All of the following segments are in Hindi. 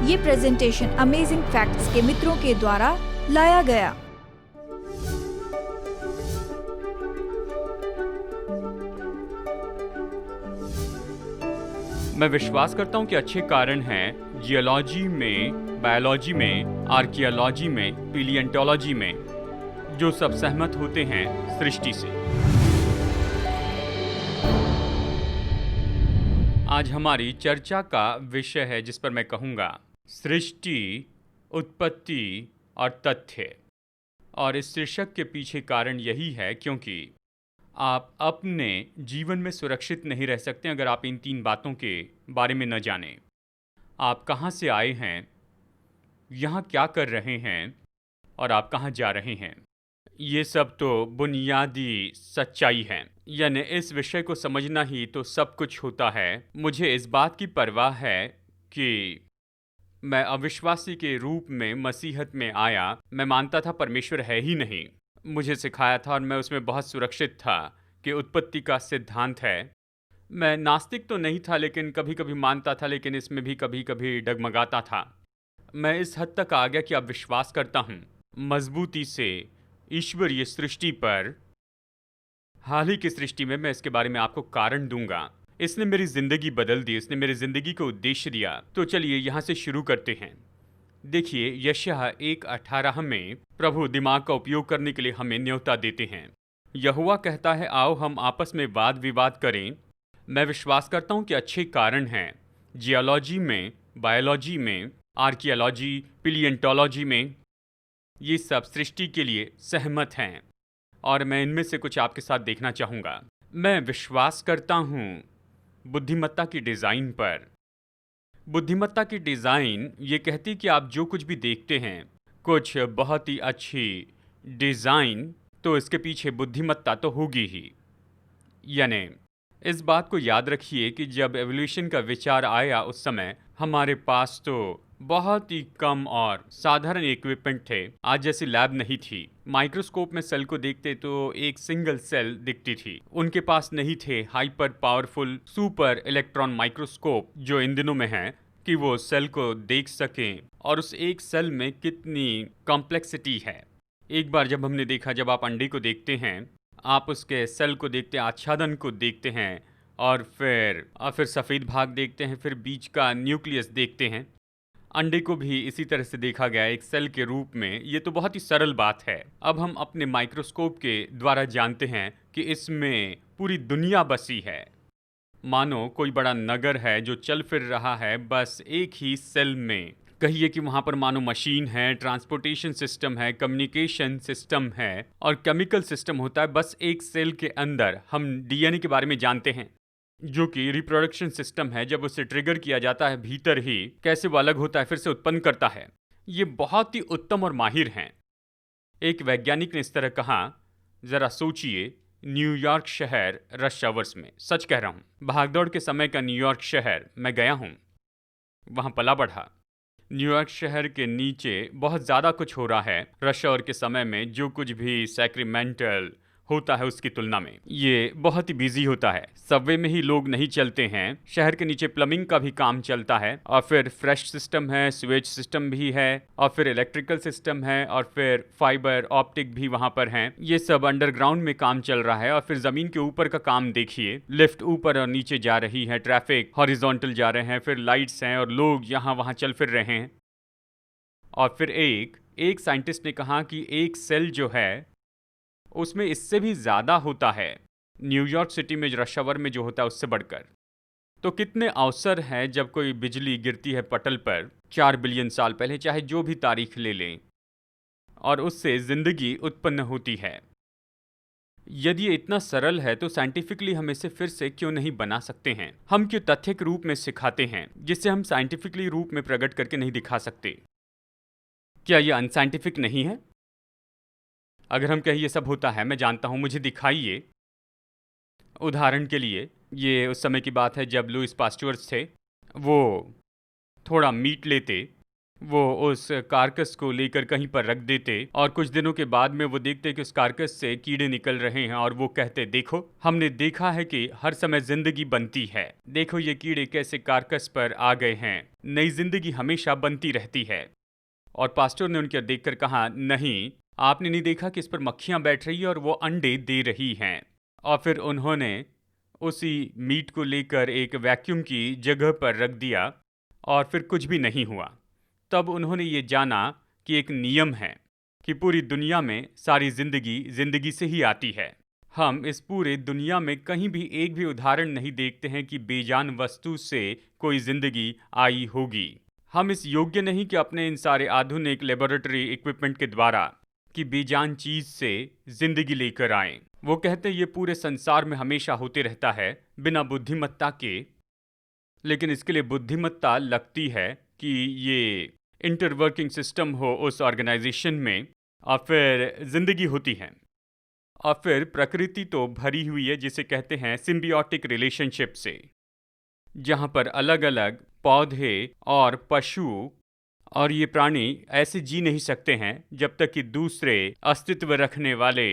ये प्रेजेंटेशन अमेजिंग फैक्ट्स के मित्रों के द्वारा लाया गया। मैं विश्वास करता हूं कि अच्छे कारण हैं जियोलॉजी में, बायोलॉजी में, आर्कियोलॉजी में, पैलियोंटोलॉजी में, जो सब सहमत होते हैं सृष्टि से। आज हमारी चर्चा का विषय है जिस पर मैं कहूँगा सृष्टि, उत्पत्ति और तथ्य। और इस शीर्षक के पीछे कारण यही है क्योंकि आप अपने जीवन में सुरक्षित नहीं रह सकते अगर आप इन 3 बातों के बारे में न जानें। आप कहाँ से आए हैं, यहाँ क्या कर रहे हैं और आप कहाँ जा रहे हैं। ये सब तो बुनियादी सच्चाई है, यानी इस विषय को समझना ही तो सब कुछ होता है। मुझे इस बात की परवाह है कि मैं अविश्वासी के रूप में मसीहत में आया। मैं मानता था परमेश्वर है ही नहीं। मुझे सिखाया था और मैं उसमें बहुत सुरक्षित था कि उत्पत्ति का सिद्धांत है। मैं नास्तिक तो नहीं था, लेकिन कभी कभी मानता था, लेकिन इसमें भी कभी कभी डगमगाता था। मैं इस हद तक आ गया कि अब विश्वास करता हूँ मजबूती से ईश्वरीय सृष्टि पर। हाल ही की सृष्टि में मैं इसके बारे में आपको कारण दूंगा। इसने मेरी जिंदगी बदल दी, इसने मेरी जिंदगी को उद्देश्य दिया। तो चलिए यहाँ से शुरू करते हैं। देखिए, यशायाह 1:18 में प्रभु दिमाग का उपयोग करने के लिए हमें न्योता देते हैं। यहोवा कहता है, आओ हम आपस में वाद विवाद करें। मैं विश्वास करता हूँ कि अच्छे कारण हैं जियोलॉजी में, बायोलॉजी में, आर्कियोलॉजी, पैलियोंटोलॉजी में। ये सब सृष्टि के लिए सहमत हैं और मैं इनमें से कुछ आपके साथ देखना चाहूँगा। मैं विश्वास करता हूँ बुद्धिमत्ता की डिज़ाइन पर। बुद्धिमत्ता की डिज़ाइन ये कहती कि आप जो कुछ भी देखते हैं, कुछ बहुत ही अच्छी डिज़ाइन, तो इसके पीछे बुद्धिमत्ता तो होगी ही। यानी इस बात को याद रखिए कि जब एवोल्यूशन का विचार आया उस समय हमारे पास तो बहुत ही कम और साधारण इक्विपमेंट थे। आज जैसी लैब नहीं थी। माइक्रोस्कोप में सेल को देखते तो एक सिंगल सेल दिखती थी। उनके पास नहीं थे hyper powerful super electron microscope जो इन दिनों में है कि वो सेल को देख सकें और उस एक सेल में कितनी कॉम्प्लेक्सिटी है। एक बार जब हमने देखा, जब आप अंडे को देखते हैं, आप उसके सेल को देखते हैं, आच्छादन को देखते हैं और फिर सफ़ेद भाग देखते हैं, फिर बीच का न्यूक्लियस देखते हैं। अंडे को भी इसी तरह से देखा गया एक सेल के रूप में। ये तो बहुत ही सरल बात है। अब हम अपने माइक्रोस्कोप के द्वारा जानते हैं कि इसमें पूरी दुनिया बसी है। मानो कोई बड़ा नगर है जो चल फिर रहा है बस एक ही सेल में। कहिए कि वहाँ पर मानो मशीन है, ट्रांसपोर्टेशन सिस्टम है, कम्युनिकेशन सिस्टम है और केमिकल सिस्टम होता है बस एक सेल के अंदर। हम डीएनए के बारे में जानते हैं जो कि रिप्रोडक्शन सिस्टम है। जब उसे ट्रिगर किया जाता है भीतर ही, कैसे वो अलग होता है, फिर से उत्पन्न करता है। ये बहुत ही उत्तम और माहिर हैं। एक वैज्ञानिक ने इस तरह कहा, ज़रा सोचिए, न्यूयॉर्क शहर रश आवर्स में, सच कह रहा हूँ, भागदौड़ के समय का न्यूयॉर्क शहर, मैं गया हूँ, वहाँ पला बढ़ा। न्यूयॉर्क शहर के नीचे बहुत ज़्यादा कुछ हो रहा है रश आवर के समय में, जो कुछ भी सैक्रामेंटल होता है उसकी तुलना में। ये बहुत ही बिजी होता है। सबवे में ही लोग नहीं चलते हैं। शहर के नीचे प्लम्बिंग का भी काम चलता है और फिर फ्रेश सिस्टम है, स्वेज सिस्टम भी है और फिर इलेक्ट्रिकल सिस्टम है और फिर फाइबर ऑप्टिक भी वहाँ पर हैं। ये सब अंडरग्राउंड में काम चल रहा है। और फिर ज़मीन के ऊपर का काम देखिए, लिफ्ट ऊपर और नीचे जा रही है, ट्रैफिक हॉरिजॉन्टल जा रहे हैं, फिर लाइट्स हैं और लोग यहाँ वहाँ चल फिर रहे हैं। और फिर एक साइंटिस्ट ने कहा कि एक सेल जो है उसमें इससे भी ज़्यादा होता है न्यूयॉर्क सिटी में रश आवर में जो होता है उससे बढ़कर। तो कितने अवसर हैं जब कोई बिजली गिरती है पटल पर 4 बिलियन साल पहले, चाहे जो भी तारीख ले लें, और उससे ज़िंदगी उत्पन्न होती है। यदि ये इतना सरल है तो साइंटिफिकली हम इसे फिर से क्यों नहीं बना सकते हैं? हम क्यों तथ्य के रूप में सिखाते हैं जिससे हम साइंटिफिकली रूप में प्रकट करके नहीं दिखा सकते? क्या यह अनसाइंटिफिक नहीं है? अगर हम कहें ये सब होता है, मैं जानता हूँ, मुझे दिखाइए। उदाहरण के लिए, ये उस समय की बात है जब लुईस पास्चुअर थे। वो थोड़ा मीट लेते वो उस कार्कस को लेकर कहीं पर रख देते और कुछ दिनों के बाद में वो देखते कि उस कार्कस से कीड़े निकल रहे हैं और वो कहते, देखो हमने देखा है कि हर समय जिंदगी बनती है, देखो ये कीड़े कैसे कार्कस पर आ गए हैं, नई जिंदगी हमेशा बनती रहती है। और पास्टर ने उनके देखकर कहा, नहीं, आपने नहीं देखा कि इस पर मक्खियां बैठ रही है और वो अंडे दे रही हैं। और फिर उन्होंने उसी मीट को लेकर एक वैक्यूम की जगह पर रख दिया और फिर कुछ भी नहीं हुआ। तब उन्होंने ये जाना कि एक नियम है कि पूरी दुनिया में सारी जिंदगी से ही आती है। हम इस पूरे दुनिया में कहीं भी एक भी उदाहरण नहीं देखते हैं कि बेजान वस्तु से कोई जिंदगी आई होगी। हम इस योग्य नहीं कि अपने इन सारे आधुनिक लेबोरेटरी इक्विपमेंट के द्वारा कि बेजान चीज से जिंदगी लेकर आएं। वो कहते हैं ये पूरे संसार में हमेशा होते रहता है बिना बुद्धिमत्ता के, लेकिन इसके लिए बुद्धिमत्ता लगती है कि ये इंटरवर्किंग सिस्टम हो उस ऑर्गेनाइजेशन में और फिर जिंदगी होती है। और फिर प्रकृति तो भरी हुई है जिसे कहते हैं सिम्बियोटिक रिलेशनशिप से, जहाँ पर अलग अलग पौधे और पशु और ये प्राणी ऐसे जी नहीं सकते हैं जब तक कि दूसरे अस्तित्व रखने वाले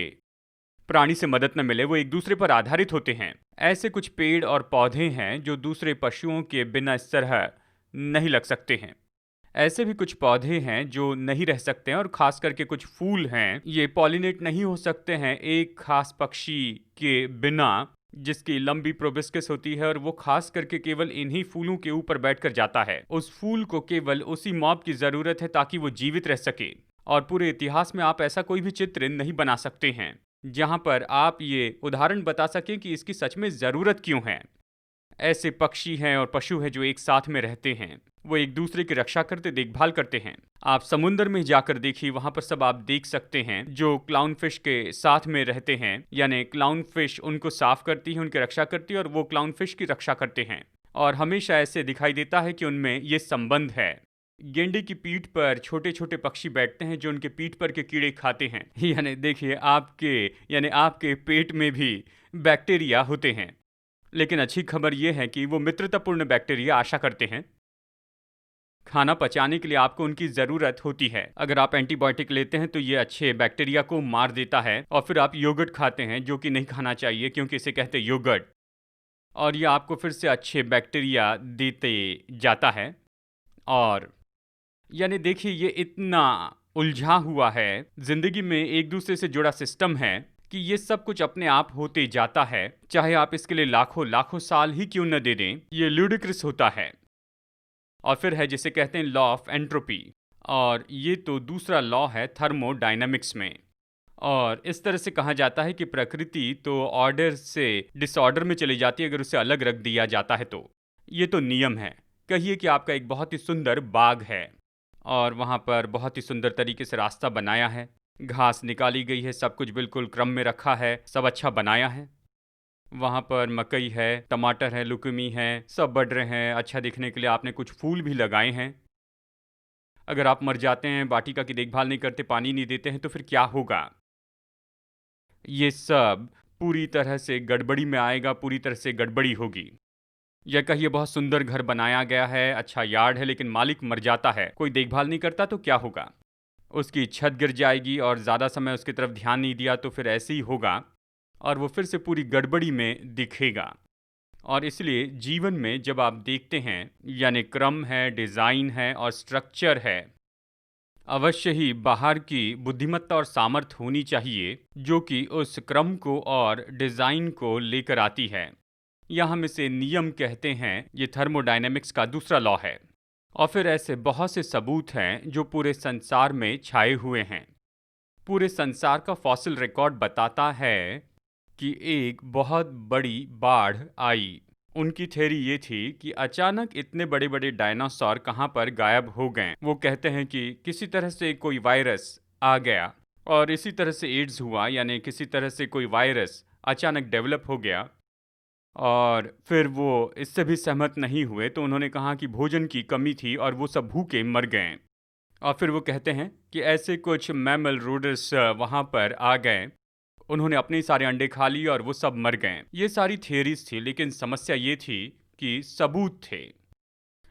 प्राणी से मदद न मिले। वो एक दूसरे पर आधारित होते हैं। ऐसे कुछ पेड़ और पौधे हैं जो दूसरे पशुओं के बिना इस तरह नहीं लग सकते हैं। ऐसे भी कुछ पौधे हैं जो नहीं रह सकते हैं और खास करके कुछ फूल हैं, ये पॉलिनेट नहीं हो सकते हैं एक खास पक्षी के बिना जिसकी लंबी प्रोबिस्कस होती है और वो खास करके केवल इन्हीं फूलों के ऊपर बैठकर जाता है। उस फूल को केवल उसी मॉब की ज़रूरत है ताकि वो जीवित रह सके। और पूरे इतिहास में आप ऐसा कोई भी चित्र नहीं बना सकते हैं जहाँ पर आप ये उदाहरण बता सकें कि इसकी सच में ज़रूरत क्यों है। ऐसे पक्षी हैं और पशु हैं जो एक साथ में रहते हैं, वो एक दूसरे की रक्षा करते, देखभाल करते हैं। आप समुद्र में जाकर देखिए, वहां पर सब आप देख सकते हैं जो क्लाउन फिश के साथ में रहते हैं, यानी क्लाउन फिश उनको साफ करती है, उनकी रक्षा करती है और वो क्लाउन फिश की रक्षा करते हैं। और हमेशा ऐसे दिखाई देता है कि उनमें ये संबंध है। गेंडे की पीठ पर छोटे छोटे पक्षी बैठते हैं जो उनके पीठ पर के कीड़े खाते हैं। यानी देखिए, आपके पेट में भी बैक्टीरिया होते हैं, लेकिन अच्छी खबर यह है कि वो मित्रतापूर्ण बैक्टीरिया आशा करते हैं। खाना पचाने के लिए आपको उनकी ज़रूरत होती है। अगर आप एंटीबायोटिक लेते हैं तो ये अच्छे बैक्टीरिया को मार देता है। और फिर आप योगर्ट खाते हैं जो कि नहीं खाना चाहिए क्योंकि इसे कहते हैं योगर्ट, और ये आपको फिर से अच्छे बैक्टीरिया देते जाता है। और यानी देखिए, ये इतना उलझा हुआ है, ज़िंदगी में एक दूसरे से जुड़ा सिस्टम है कि ये सब कुछ अपने आप होते जाता है, चाहे आप इसके लिए लाखों लाखों साल ही क्यों न दे दें। ये ल्यूडिक्रस होता है। और फिर है जिसे कहते हैं लॉ ऑफ एंट्रोपी, और ये तो दूसरा लॉ है थर्मोडायनामिक्स में। और इस तरह से कहा जाता है कि प्रकृति तो ऑर्डर से डिसऑर्डर में चली जाती है अगर उसे अलग रख दिया जाता है तो। ये तो नियम है। कहिए कि आपका एक बहुत ही सुंदर बाग है और वहाँ पर बहुत ही सुंदर तरीके से रास्ता बनाया है, घास निकाली गई है, सब कुछ बिल्कुल क्रम में रखा है, सब अच्छा बनाया है। वहाँ पर मकई है, टमाटर है, लुकमी है, सब बढ़ रहे हैं। अच्छा दिखने के लिए आपने कुछ फूल भी लगाए हैं। अगर आप मर जाते हैं, वाटिका की देखभाल नहीं करते, पानी नहीं देते हैं, तो फिर क्या होगा? ये सब पूरी तरह से गड़बड़ी में आएगा, पूरी तरह से गड़बड़ी होगी। या कहिए बहुत सुंदर घर बनाया गया है, अच्छा यार्ड है, लेकिन मालिक मर जाता है, कोई देखभाल नहीं करता, तो क्या होगा? उसकी छत गिर जाएगी और ज़्यादा समय उसकी तरफ ध्यान नहीं दिया तो फिर ऐसे ही होगा और वो फिर से पूरी गड़बड़ी में दिखेगा। और इसलिए जीवन में जब आप देखते हैं, यानी क्रम है, डिज़ाइन है और स्ट्रक्चर है, अवश्य ही बाहर की बुद्धिमत्ता और सामर्थ्य होनी चाहिए जो कि उस क्रम को और डिज़ाइन को लेकर आती है। या हम इसे नियम कहते हैं। ये थर्मोडायनेमिक्स का दूसरा लॉ है। और फिर ऐसे बहुत से सबूत हैं जो पूरे संसार में छाए हुए हैं। पूरे संसार का फॉसिल रिकॉर्ड बताता है कि एक बहुत बड़ी बाढ़ आई। उनकी थ्योरी ये थी कि अचानक इतने बड़े बड़े डायनासोर कहाँ पर गायब हो गए। वो कहते हैं कि किसी तरह से कोई वायरस आ गया और इसी तरह से एड्स हुआ, यानी किसी तरह से कोई वायरस अचानक डेवलप हो गया। और फिर वो इससे भी सहमत नहीं हुए तो उन्होंने कहा कि भोजन की कमी थी और वो सब भूखे मर गए। और फिर वो कहते हैं कि ऐसे कुछ मैमल रूडर्स वहाँ पर आ गए, उन्होंने अपने सारे अंडे खा लिए और वो सब मर गए। ये सारी थियरीज थी, लेकिन समस्या ये थी कि सबूत थे।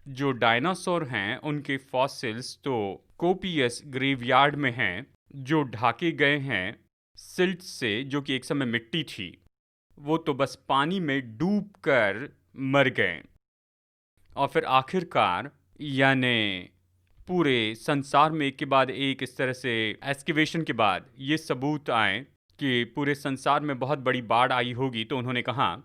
जो डायनासोर हैं उनके फॉसिल्स तो कोपियस ग्रेवयार्ड में हैं, जो ढाके गए हैं सिल्ट से, जो कि एक समय मिट्टी थी, वो तो बस पानी में डूब कर मर गए। और फिर आखिरकार यानी पूरे संसार में एक के बाद एक इस तरह से एक्सकेवेशन के बाद ये सबूत आए कि पूरे संसार में बहुत बड़ी बाढ़ आई होगी, तो उन्होंने कहा,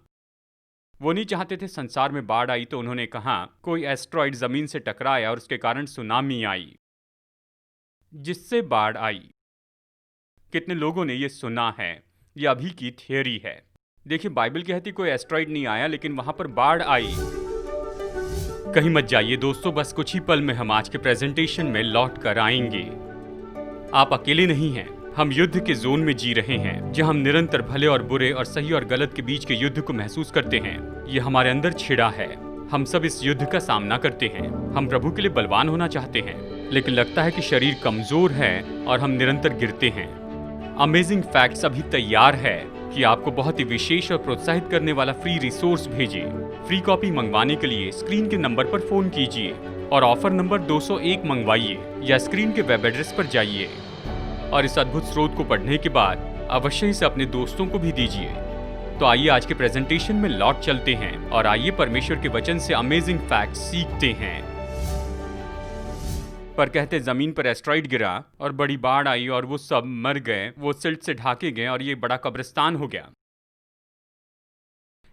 वो नहीं चाहते थे संसार में बाढ़ आई, तो उन्होंने कहा कोई एस्ट्रॉइड ज़मीन से टकराया और उसके कारण सुनामी आई, जिससे बाढ़ आई। कितने लोगों ने ये सुना है? ये अभी की थियोरी है। देखिए, बाइबल कहती कोई एस्ट्रॉइड नहीं आया, लेकिन वहां पर बाढ़ आई। कहीं मत जाइए दोस्तों, बस कुछ ही पल में हम आज के प्रेजेंटेशन में लौट कर आएंगे। आप अकेले नहीं हैं, हम युद्ध के जोन में जी रहे हैं, जहां हम निरंतर भले और बुरे और सही और गलत के बीच के युद्ध को महसूस करते हैं। ये हमारे अंदर छिड़ा है। हम सब इस युद्ध का सामना करते हैं। हम प्रभु के लिए बलवान होना चाहते हैं, लेकिन लगता है कि शरीर कमजोर है और हम निरंतर गिरते हैं। अमेजिंग फैक्ट्स अभी तैयार है कि आपको बहुत ही विशेष और प्रोत्साहित करने वाला फ्री रिसोर्स भेजे। फ्री कॉपी मंगवाने के लिए स्क्रीन के नंबर पर फोन कीजिए और ऑफर नंबर 201 मंगवाइए, या स्क्रीन के वेब एड्रेस पर जाइए और इस अद्भुत स्रोत को पढ़ने के बाद अवश्य इसे अपने दोस्तों को भी दीजिए। तो आइए आज के प्रेजेंटेशन में लौट चलते हैं और आइए परमेश्वर के वचन से अमेजिंग फैक्ट्स सीखते हैं। पर कहते जमीन पर एस्ट्रॉइड गिरा और बड़ी बाढ़ आई और वो सब मर गए, वो सिल्ट से ढाके गए और ये बड़ा कब्रिस्तान हो गया।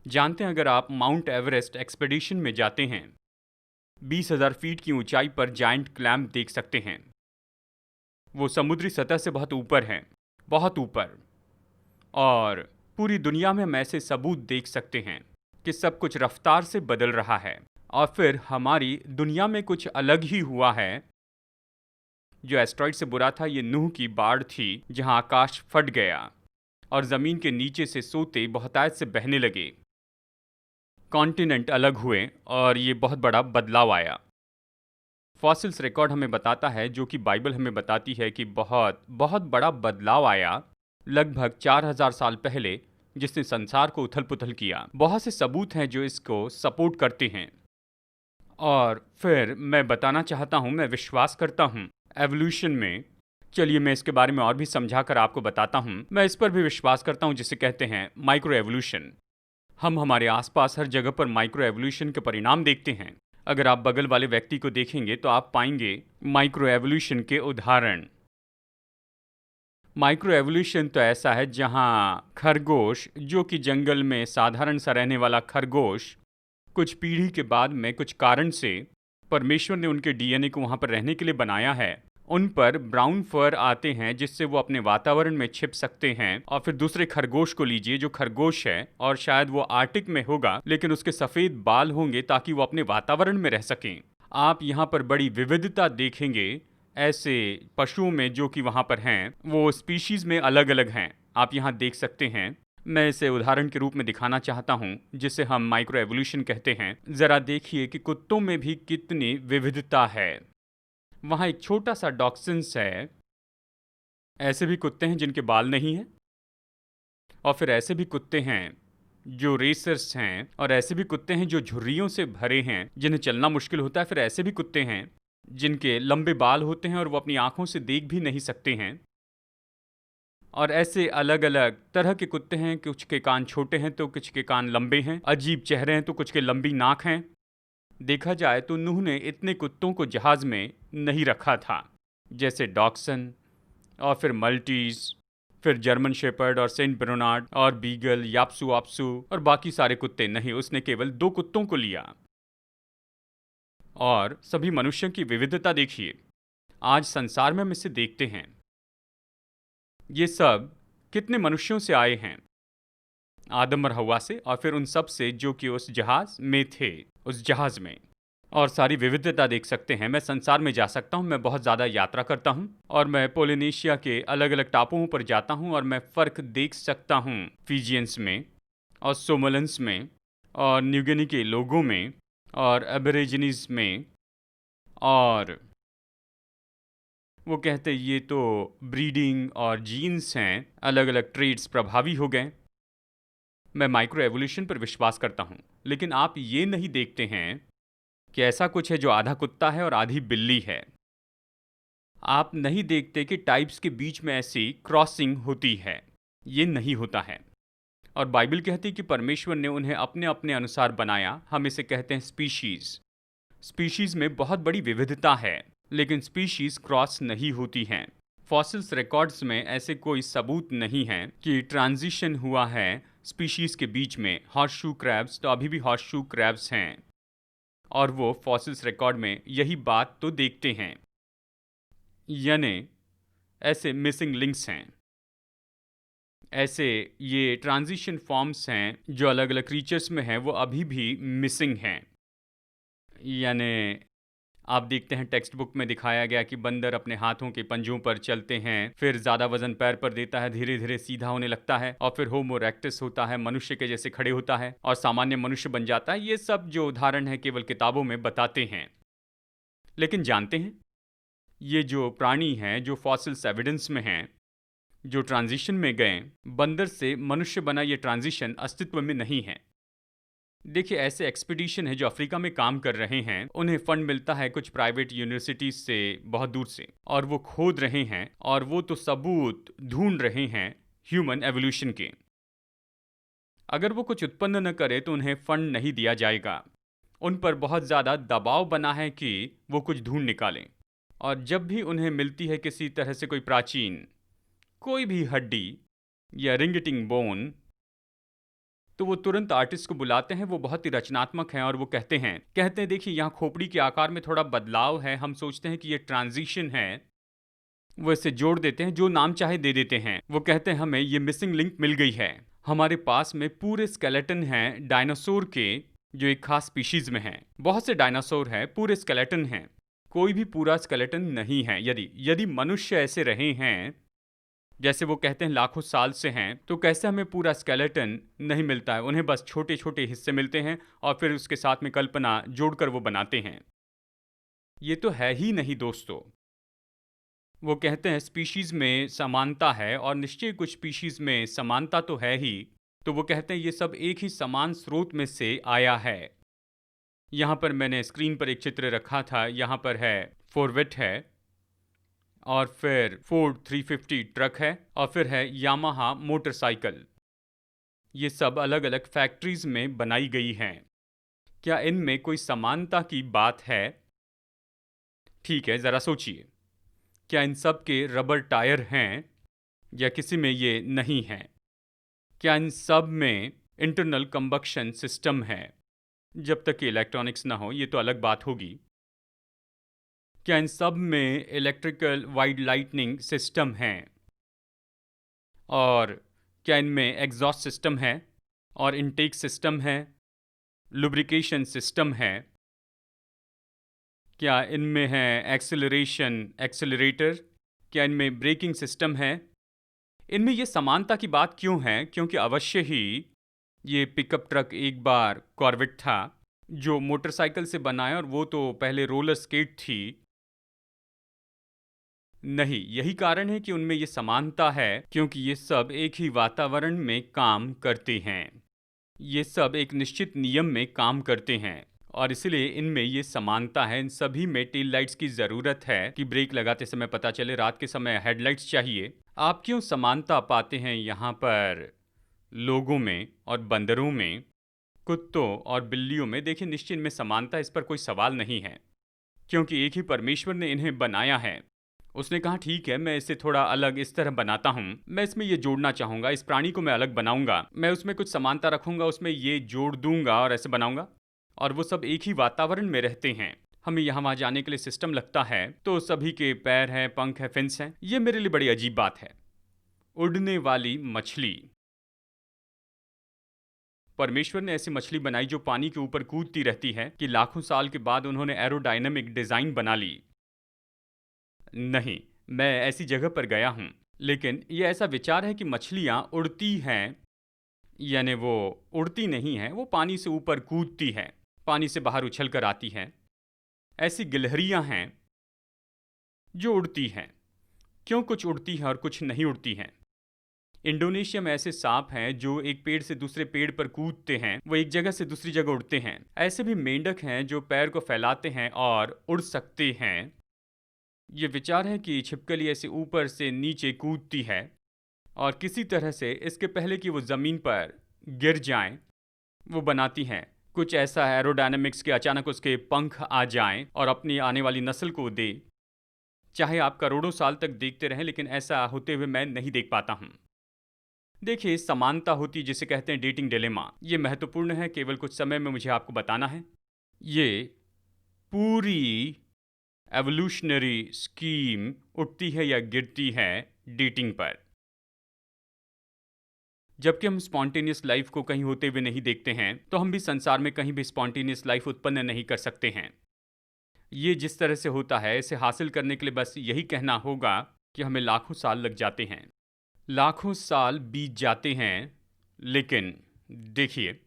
जानते हैं, अगर आप माउंट एवरेस्ट एक्सपेडिशन में जाते हैं, 20,000 फीट की ऊंचाई पर जायंट क्लैम्प देख सकते हैं। वो समुद्री सतह से बहुत ऊपर हैं, बहुत ऊपर। और पूरी दुनिया में हम ऐसे सबूत देख सकते हैं कि सब कुछ रफ्तार से बदल रहा है। और फिर हमारी दुनिया में कुछ अलग ही हुआ है। जो एस्ट्रॉइड से बुरा था, ये नूह की बाढ़ थी, जहां आकाश फट गया और जमीन के नीचे से सोते बहुतायत से बहने लगे। कॉन्टिनेंट अलग हुए और ये बहुत बड़ा बदलाव आया। फॉसिल्स रिकॉर्ड हमें बताता है, जो कि बाइबल हमें बताती है, कि बहुत बहुत बड़ा बदलाव आया लगभग 4000 साल पहले, जिसने संसार को उथल पुथल किया। बहुत से सबूत हैं जो इसको सपोर्ट करते हैं। और फिर मैं बताना चाहता हूं, मैं विश्वास करता हूं एवोल्यूशन में। चलिए मैं इसके बारे में और भी समझा कर आपको बताता हूं। मैं इस पर भी विश्वास करता हूं जिसे कहते हैं माइक्रो एवोल्यूशन। हम हमारे आसपास हर जगह पर माइक्रो एवोल्यूशन के परिणाम देखते हैं। अगर आप बगल वाले व्यक्ति को देखेंगे तो आप पाएंगे माइक्रो एवोल्यूशन के उदाहरण। माइक्रो एवोल्यूशन तो ऐसा है जहां खरगोश, जो कि जंगल में साधारण सा रहने वाला खरगोश, कुछ पीढ़ी के बाद में कुछ कारण से परमेश्वर ने उनके डीएनए को वहां पर रहने के लिए बनाया है। उन पर ब्राउन फर आते हैं, जिससे वो अपने वातावरण में छिप सकते हैं। और फिर दूसरे खरगोश को लीजिए, जो खरगोश है और शायद वो आर्टिक में होगा, लेकिन उसके सफ़ेद बाल होंगे ताकि वो अपने वातावरण में रह सकें। आप यहाँ पर बड़ी विविधता देखेंगे ऐसे पशुओं में जो कि वहाँ पर हैं। वो स्पीशीज़ में अलग अलग हैं, आप यहाँ देख सकते हैं। मैं इसे उदाहरण के रूप में दिखाना चाहता हूँ, जिसे हम माइक्रो एवोल्यूशन कहते हैं। ज़रा देखिए कि कुत्तों में भी कितनी विविधता है। वहाँ एक छोटा सा डॉक्सिन्स है। ऐसे भी कुत्ते हैं जिनके बाल नहीं हैं, और फिर ऐसे भी कुत्ते हैं जो रेसर्स हैं, और ऐसे भी कुत्ते हैं जो झुर्रियों से भरे हैं, जिन्हें चलना मुश्किल होता है। फिर ऐसे भी कुत्ते हैं जिनके लंबे बाल होते हैं और वो अपनी आंखों से देख भी नहीं सकते हैं। और ऐसे अलग अलग तरह के कुत्ते हैं, कुछ के कान छोटे हैं तो कुछ के कान लंबे हैं, अजीब चेहरे हैं तो कुछ के लंबी नाक हैं। देखा जाए तो नूह ने इतने कुत्तों को जहाज में नहीं रखा था, जैसे डॉक्सन और फिर मल्टीज, फिर जर्मन शेपर्ड और सेंट ब्रुनार्ड और बीगल, याप्सू वाप्सू और बाकी सारे कुत्ते नहीं। उसने केवल 2 कुत्तों को लिया। और सभी मनुष्यों की विविधता देखिए। आज संसार में हम इसे देखते हैं। ये सब कितने मनुष्यों से आए हैं? आदम और हवा से, और फिर उन सब से जो कि उस जहाज में थे, उस जहाज में। और सारी विविधता देख सकते हैं। मैं संसार में जा सकता हूँ, मैं बहुत ज़्यादा यात्रा करता हूँ, और मैं पोलिनेशिया के अलग अलग टापुओं पर जाता हूँ, और मैं फ़र्क देख सकता हूँ फिजियंस में और सोमोलेंस में और न्यूगिनी के लोगों में और एबरेजिनीज में। और वो कहते ये तो ब्रीडिंग और जीन्स हैं, अलग अलग ट्रेड्स प्रभावी हो गए। मैं माइक्रो एवोल्यूशन पर विश्वास करता हूँ, लेकिन आप ये नहीं देखते हैं कि ऐसा कुछ है जो आधा कुत्ता है और आधी बिल्ली है। आप नहीं देखते कि टाइप्स के बीच में ऐसी क्रॉसिंग होती है, ये नहीं होता है। और बाइबल कहती है कि परमेश्वर ने उन्हें अपने अपने अनुसार बनाया। हम इसे कहते हैं स्पीशीज। स्पीशीज में बहुत बड़ी विविधता है, लेकिन स्पीशीज क्रॉस नहीं होती हैं। फॉसिल्स रिकॉर्ड्स में ऐसे कोई सबूत नहीं है कि ट्रांजिशन हुआ है स्पीशीज के बीच में। हॉर्सशू क्रैब्स तो अभी भी हॉर्सशू क्रैब्स हैं, और वो फॉसिल्स रिकॉर्ड में यही बात तो देखते हैं। यानी ऐसे मिसिंग लिंक्स हैं, ऐसे ये ट्रांजिशन फॉर्म्स हैं जो अलग अलग क्रीचर्स में हैं, वो अभी भी मिसिंग हैं। यानी आप देखते हैं टेक्स्ट बुक में दिखाया गया कि बंदर अपने हाथों के पंजों पर चलते हैं, फिर ज़्यादा वजन पैर पर देता है, धीरे धीरे सीधा होने लगता है, और फिर होमो इरेक्टस होता है, मनुष्य के जैसे खड़े होता है और सामान्य मनुष्य बन जाता है। ये सब जो उदाहरण है केवल किताबों में बताते हैं। लेकिन जानते हैं, ये जो प्राणी हैं जो फॉसिल्स एविडेंस में हैं, जो ट्रांजिशन में गए, बंदर से मनुष्य बना ये ट्रांजिशन अस्तित्व में नहीं है। देखिए, ऐसे एक्सपीडिशन है जो अफ्रीका में काम कर रहे हैं, उन्हें फंड मिलता है कुछ प्राइवेट यूनिवर्सिटीज से बहुत दूर से, और वो खोद रहे हैं और वो तो सबूत ढूंढ रहे हैं ह्यूमन एवोल्यूशन के। अगर वो कुछ उत्पन्न न करे तो उन्हें फंड नहीं दिया जाएगा। उन पर बहुत ज़्यादा दबाव बना है कि वो कुछ ढूंढ निकालें, और जब भी उन्हें मिलती है किसी तरह से कोई प्राचीन, कोई भी हड्डी या रिंगटिंग बोन, तो वो तुरंत आर्टिस्ट को बुलाते हैं। वो बहुत ही रचनात्मक हैं और वो कहते हैं देखिए यहाँ खोपड़ी के आकार में थोड़ा बदलाव है, हम सोचते हैं कि ये ट्रांजिशन है। वो इसे जोड़ देते हैं, जो नाम चाहे दे देते हैं। वो कहते हैं हमें ये मिसिंग लिंक मिल गई है। हमारे पास में पूरे स्केलेटन हैं डायनासोर के, जो एक खास स्पीशीज में हैं। बहुत से डायनासोर हैं, पूरे स्केलेटन हैं, कोई भी पूरा स्केलेटन नहीं है। यदि मनुष्य ऐसे रहे हैं जैसे वो कहते हैं लाखों साल से हैं, तो कैसे हमें पूरा स्केलेटन नहीं मिलता है? उन्हें बस छोटे छोटे हिस्से मिलते हैं और फिर उसके साथ में कल्पना जोड़कर वो बनाते हैं। ये तो है ही नहीं दोस्तों। वो कहते हैं स्पीशीज में समानता है, और निश्चय कुछ स्पीशीज में समानता तो है ही। तो वो कहते हैं ये सब एक ही समान स्रोत में से आया है। यहाँ पर मैंने स्क्रीन पर एक चित्र रखा था। यहाँ पर है फोर्वेट है, और फिर फोर्ड 350 ट्रक है, और फिर है यामाहा मोटरसाइकिल। ये सब अलग अलग फैक्ट्रीज में बनाई गई हैं। क्या इनमें कोई समानता की बात है? ठीक है, ज़रा सोचिए। क्या इन सब के रबर टायर हैं, या किसी में ये नहीं है? क्या इन सब में इंटरनल कंबक्शन सिस्टम है? जब तक कि इलेक्ट्रॉनिक्स ना हो ये तो अलग बात होगी। क्या इन सब में इलेक्ट्रिकल वाइड लाइटनिंग सिस्टम हैं? और क्या इनमें एग्जॉस्ट सिस्टम है, और इनटेक सिस्टम है, लुब्रिकेशन सिस्टम है? क्या इनमें है एक्सेलरेटर? क्या इनमें ब्रेकिंग सिस्टम है? इनमें ये समानता की बात क्यों है? क्योंकि अवश्य ही ये पिकअप ट्रक एक बार कॉर्वेट था जो मोटरसाइकिल से बना है, और वो तो पहले रोलर स्केट थी। नहीं, यही कारण है कि उनमें ये समानता है, क्योंकि ये सब एक ही वातावरण में काम करते हैं। ये सब एक निश्चित नियम में काम करते हैं, और इसलिए इनमें ये समानता है। इन सभी में टेल लाइट्स की ज़रूरत है कि ब्रेक लगाते समय पता चले। रात के समय हेडलाइट्स चाहिए। आप क्यों समानता पाते हैं यहाँ पर लोगों में और बंदरों में, कुत्तों और बिल्लियों में? देखिए, निश्चित में समानता, इस पर कोई सवाल नहीं है, क्योंकि एक ही परमेश्वर ने इन्हें बनाया है। उसने कहा ठीक है, मैं इसे थोड़ा अलग इस तरह बनाता हूँ, मैं इसमें ये जोड़ना चाहूँगा, इस प्राणी को मैं अलग बनाऊंगा, मैं उसमें कुछ समानता रखूंगा, उसमें ये जोड़ दूंगा और ऐसे बनाऊंगा। और वो सब एक ही वातावरण में रहते हैं। हमें यहाँ वहाँ जाने के लिए सिस्टम लगता है, तो सभी के पैर हैं, पंख है, फिन्स हैं। ये मेरे लिए बड़ी अजीब बात है। उड़ने वाली मछली, परमेश्वर ने ऐसी मछली बनाई जो पानी के ऊपर कूदती रहती है कि लाखों साल के बाद उन्होंने एरोडायनामिक डिजाइन बना ली। नहीं, मैं ऐसी जगह पर गया हूँ, लेकिन ये ऐसा विचार है कि मछलियाँ उड़ती हैं, यानी वो उड़ती नहीं हैं, वो पानी से ऊपर कूदती हैं, पानी से बाहर उछल कर आती हैं। ऐसी गिलहरियाँ हैं जो उड़ती हैं। क्यों कुछ उड़ती हैं और कुछ नहीं उड़ती हैं? इंडोनेशिया में ऐसे सांप हैं जो एक पेड़ से दूसरे पेड़ पर कूदते हैं, वो एक जगह से दूसरी जगह उड़ते हैं। ऐसे भी मेंढक हैं जो पैर को फैलाते हैं और उड़ सकते हैं। ये विचार है कि छिपकली ऐसे ऊपर से नीचे कूदती है और किसी तरह से इसके पहले कि वो ज़मीन पर गिर जाएं, वो बनाती हैं कुछ ऐसा एरोडायनामिक्स के अचानक उसके पंख आ जाएं और अपनी आने वाली नस्ल को दे। चाहे आप करोड़ों साल तक देखते रहें, लेकिन ऐसा होते हुए मैं नहीं देख पाता हूँ। देखिए, समानता होती जिसे कहते हैं डेटिंग डिलेमा, ये महत्वपूर्ण है। केवल कुछ समय में मुझे आपको बताना है। ये पूरी एवोल्यूशनरी स्कीम उठती है या गिरती है डेटिंग पर। जबकि हम स्पॉन्टेनियस लाइफ को कहीं होते हुए नहीं देखते हैं, तो हम भी संसार में कहीं भी स्पॉन्टेनियस लाइफ उत्पन्न नहीं कर सकते हैं। ये जिस तरह से होता है, इसे हासिल करने के लिए बस यही कहना होगा कि हमें लाखों साल लग जाते हैं। लाखों साल बीत जाते हैं, लेकिन देखिए,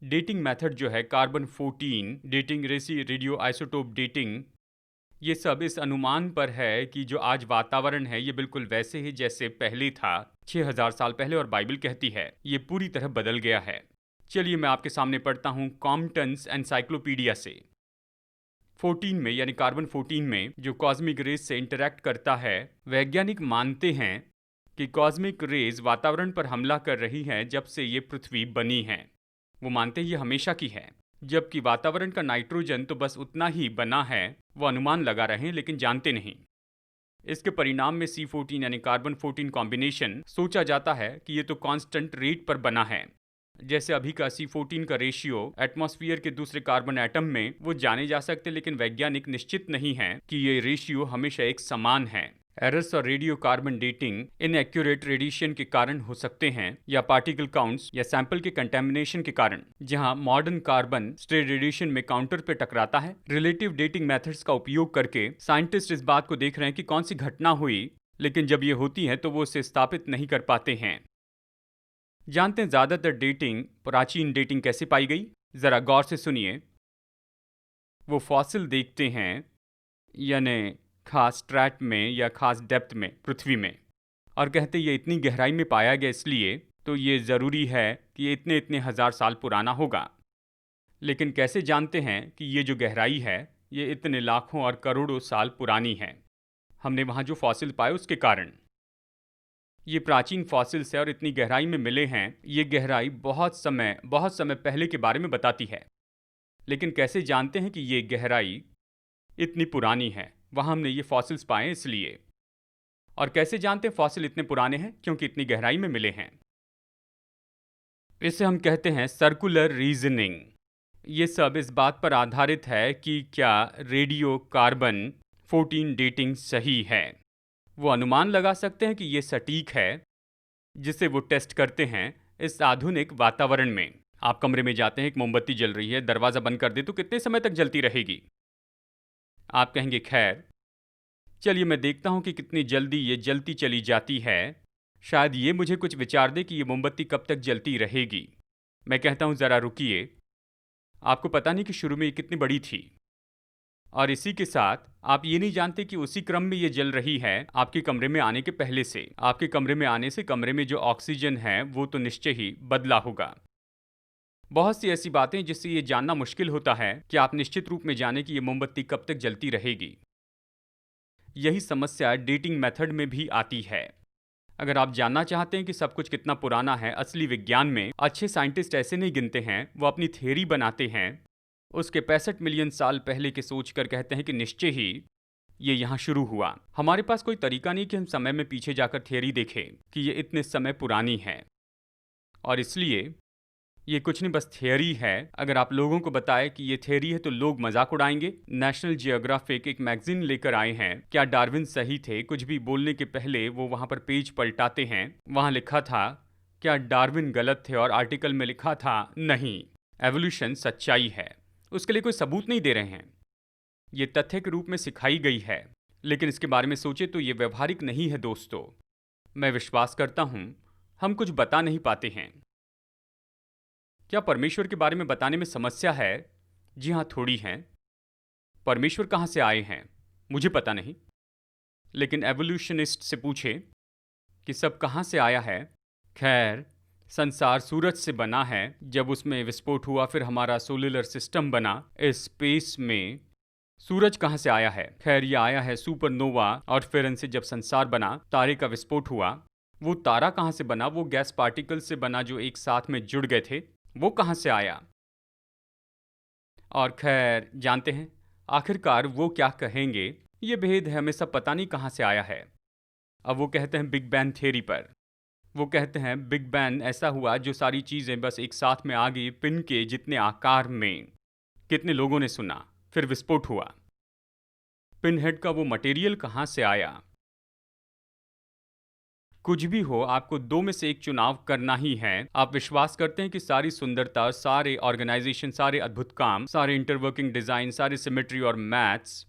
डेटिंग मेथड जो है carbon 14 dating, radio isotope dating, ये सब इस अनुमान पर है कि जो आज वातावरण है ये बिल्कुल वैसे ही जैसे पहले था 6000 साल पहले, और बाइबल कहती है ये पूरी तरह बदल गया है। चलिए मैं आपके सामने पढ़ता हूँ कॉम्पटन्स एनसाइक्लोपीडिया से। 14 में यानी कार्बन 14 में जो कॉस्मिक रेज से इंटरैक्ट करता है, वैज्ञानिक मानते हैं कि कॉस्मिक रेज वातावरण पर हमला कर रही हैं जब से ये पृथ्वी बनी है। वो मानते हैं ये हमेशा की है, जबकि वातावरण का नाइट्रोजन तो बस उतना ही बना है। वो अनुमान लगा रहे हैं लेकिन जानते नहीं। इसके परिणाम में C14 यानी कार्बन 14 कॉम्बिनेशन सोचा जाता है कि ये तो कांस्टेंट रेट पर बना है। जैसे अभी का C14 का रेशियो एटमॉस्फेयर के दूसरे कार्बन एटम में वो जाने जा सकते, लेकिन वैज्ञानिक निश्चित नहीं है कि ये रेशियो हमेशा एक समान है। एरर्स और radio carbon dating inaccurate radiation के कारण हो सकते हैं, या पार्टिकल काउंट्स या सैंपल के कंटेमिनेशन के कारण, जहां मॉडर्न कार्बन स्ट्रे रेडिएशन में काउंटर पे टकराता है। रिलेटिव डेटिंग मेथड्स का उपयोग करके साइंटिस्ट इस बात को देख रहे हैं कि कौन सी घटना हुई, लेकिन जब ये होती है तो वो उसे स्थापित नहीं कर पाते हैं। जानते हैं ज्यादातर डेटिंग, प्राचीन डेटिंग कैसे पाई गई? जरा गौर से सुनिए। वो फॉसिल देखते हैं, यानी खास स्ट्रैट में या खास डेप्थ में पृथ्वी में, और कहते ये इतनी गहराई में पाया गया इसलिए तो ये ज़रूरी है कि ये इतने इतने हज़ार साल पुराना होगा। लेकिन कैसे जानते हैं कि ये जो गहराई है ये इतने लाखों और करोड़ों साल पुरानी है? हमने वहाँ जो फॉसिल पाए उसके कारण। ये प्राचीन फॉसिल्स है और इतनी गहराई में मिले हैं। ये गहराई बहुत समय पहले के बारे में बताती है। लेकिन कैसे जानते हैं कि ये गहराई इतनी पुरानी है? वहाँ हमने ये फॉसिल्स पाए इसलिए। और कैसे जानते हैं फॉसिल इतने पुराने हैं? क्योंकि इतनी गहराई में मिले हैं। इसे हम कहते हैं सर्कुलर रीजनिंग। ये सब इस बात पर आधारित है कि क्या रेडियो कार्बन 14 डेटिंग सही है। वो अनुमान लगा सकते हैं कि ये सटीक है, जिसे वो टेस्ट करते हैं इस आधुनिक वातावरण में। आप कमरे में जाते हैं, एक मोमबत्ती जल रही है, दरवाज़ा बंद कर दे तो कितने समय तक जलती रहेगी? आप कहेंगे खैर चलिए मैं देखता हूँ कि कितनी जल्दी ये जलती चली जाती है। शायद ये मुझे कुछ विचार दे कि ये मोमबत्ती कब तक जलती रहेगी। मैं कहता हूँ ज़रा रुकिए, आपको पता नहीं कि शुरू में ये कितनी बड़ी थी, और इसी के साथ आप ये नहीं जानते कि उसी क्रम में ये जल रही है आपके कमरे में आने के पहले से। आपके कमरे में आने से कमरे में जो ऑक्सीजन है वो तो निश्चय ही बदला होगा। बहुत सी ऐसी बातें जिससे ये जानना मुश्किल होता है कि आप निश्चित रूप में जाने कि ये मोमबत्ती कब तक जलती रहेगी। यही समस्या डेटिंग मेथड में भी आती है। अगर आप जानना चाहते हैं कि सब कुछ कितना पुराना है, असली विज्ञान में अच्छे साइंटिस्ट ऐसे नहीं गिनते हैं, वो अपनी थ्योरी बनाते हैं। उसके 65 मिलियन साल पहले के सोचकर कहते हैं कि निश्चय ही ये यहाँ शुरू हुआ। हमारे पास कोई तरीका नहीं कि हम समय में पीछे जाकर थ्योरी देखें कि ये इतने समय पुरानी है, और इसलिए ये कुछ नहीं, बस थियरी है। अगर आप लोगों को बताए कि ये थियरी है तो लोग मजाक उड़ाएंगे। नेशनल जियोग्राफिक एक मैगजीन लेकर आए हैं, क्या डार्विन सही थे? कुछ भी बोलने के पहले वो वहाँ पर पेज पलटाते हैं। वहाँ लिखा था क्या डार्विन गलत थे, और आर्टिकल में लिखा था नहीं, एवोल्यूशन सच्चाई है। उसके लिए कोई सबूत नहीं दे रहे हैं, ये तथ्य के रूप में सिखाई गई है। लेकिन इसके बारे में सोचे तो ये व्यवहारिक नहीं है दोस्तों। मैं विश्वास करता हूँ हम कुछ बता नहीं पाते हैं। क्या परमेश्वर के बारे में बताने में समस्या है? जी हाँ, थोड़ी है। परमेश्वर कहाँ से आए हैं मुझे पता नहीं, लेकिन एवोल्यूशनिस्ट से पूछे कि सब कहाँ से आया है। खैर, संसार सूरज से बना है। जब उसमें विस्फोट हुआ फिर हमारा सोलर सिस्टम बना। इस स्पेस में सूरज कहाँ से आया है? खैर, ये आया है सुपरनोवा। और फिर इनसे जब संसार बना, तारे का विस्फोट हुआ। वो तारा कहाँ से बना? वो गैस पार्टिकल से बना जो एक साथ में जुड़ गए थे। वो कहाँ से आया? और खैर, जानते हैं आखिरकार वो क्या कहेंगे। ये भेद है, हमें सब पता नहीं कहाँ से आया है। अब वो कहते हैं बिग बैंग थ्योरी पर। वो कहते हैं बिग बैंग ऐसा हुआ जो सारी चीज़ें बस एक साथ में आ गई पिन के जितने आकार में। कितने लोगों ने सुना? फिर विस्फोट हुआ। पिन हेड का वो मटेरियल कहाँ से आया? कुछ भी हो, आपको दो में से एक चुनाव करना ही है। आप विश्वास करते हैं कि सारी सुंदरता, सारे ऑर्गेनाइजेशन, सारे अद्भुत काम, सारे इंटरवर्किंग डिज़ाइन, सारी सिमेट्री और मैथ्स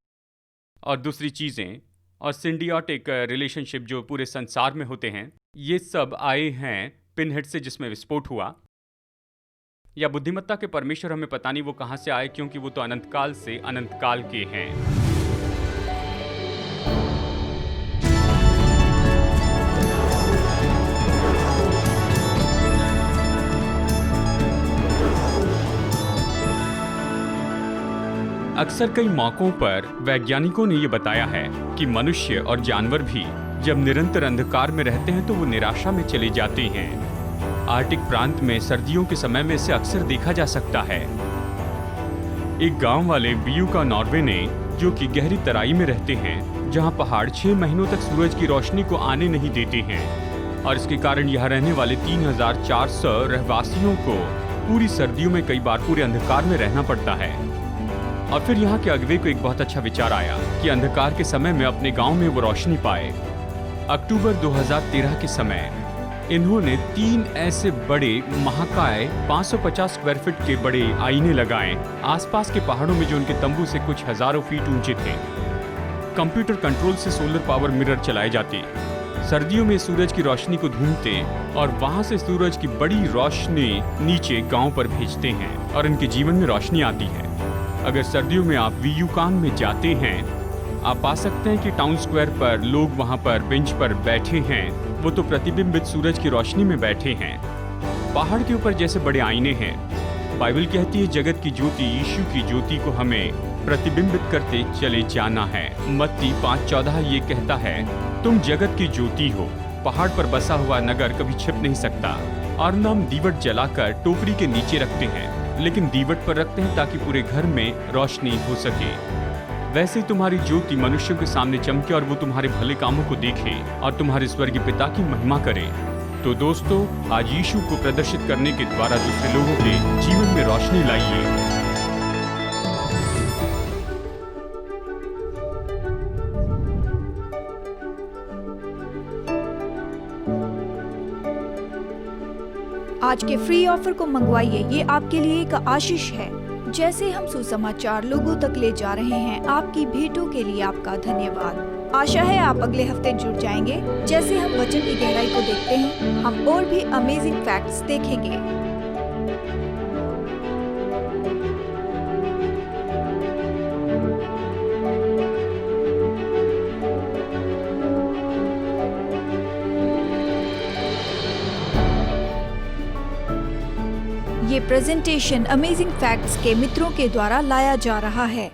और दूसरी चीज़ें और सिंडियोटिक रिलेशनशिप जो पूरे संसार में होते हैं, ये सब आए हैं पिनहेड से जिसमें विस्फोट हुआ? या बुद्धिमत्ता के परमेश्वर हमें पता नहीं वो कहाँ से आए, क्योंकि वो तो अनंतकाल से अनंतकाल के हैं। अक्सर कई मौकों पर वैज्ञानिकों ने ये बताया है कि मनुष्य और जानवर भी जब निरंतर अंधकार में रहते हैं तो वो निराशा में चले जाते हैं। आर्कटिक प्रांत में सर्दियों के समय में इसे अक्सर देखा जा सकता है। एक गांव वाले बीयूका नॉर्वे ने, जो कि गहरी तराई में रहते हैं जहां पहाड़ 6 महीनों तक सूरज की रोशनी को आने नहीं देते हैं, और इसके कारण यहाँ रहने वाले 3400 रहवासियों को पूरी सर्दियों में कई बार पूरे अंधकार में रहना पड़ता है। और फिर यहाँ के अगवे को एक बहुत अच्छा विचार आया कि अंधकार के समय में अपने गांव में वो रोशनी पाए। अक्टूबर 2013 के समय इन्होंने 3 ऐसे बड़े महाकाय 550 स्क्वायर फीट के बड़े आईने लगाए आसपास के पहाड़ों में, जो उनके तंबू से कुछ हजारों फीट ऊंचे थे। कंप्यूटर कंट्रोल से सोलर पावर मिरर चलाए जाते, सर्दियों में सूरज की रोशनी को ढूंढते और वहां से सूरज की बड़ी रोशनी नीचे गांव पर भेजते हैं और इनके जीवन में रोशनी आती है। अगर सर्दियों में आप वीयूकान में जाते हैं, आप पा सकते हैं कि टाउन स्क्वायर पर लोग वहां पर बेंच पर बैठे हैं। वो तो प्रतिबिंबित सूरज की रोशनी में बैठे हैं। पहाड़ के ऊपर जैसे बड़े आईने हैं। बाइबल कहती है जगत की ज्योति, यीशु की ज्योति को हमें प्रतिबिंबित करते चले जाना है। मत्ती 5:14 ये कहता है, तुम जगत की ज्योति हो। पहाड़ पर बसा हुआ नगर कभी छिप नहीं सकता। और हम दीवट जलाकर टोकरी के नीचे रखते हैं, लेकिन दीवट पर रखते हैं ताकि पूरे घर में रोशनी हो सके। वैसे ही तुम्हारी ज्योति मनुष्यों के सामने चमके और वो तुम्हारे भले कामों को देखे और तुम्हारे स्वर्गीय पिता की महिमा करे। तो दोस्तों, आज यीशु को प्रदर्शित करने के द्वारा दूसरे लोगों के जीवन में रोशनी लाइए। आज के फ्री ऑफर को मंगवाइए, ये आपके लिए एक आशीष है। जैसे हम सुसमाचार लोगों तक ले जा रहे हैं, आपकी भेंटों के लिए आपका धन्यवाद। आशा है आप अगले हफ्ते जुड़ जाएंगे। जैसे हम वचन की गहराई को देखते हैं, हम और भी अमेजिंग फैक्ट्स देखेंगे। ये प्रेजेंटेशन अमेजिंग फैक्ट्स के मित्रों के द्वारा लाया जा रहा है।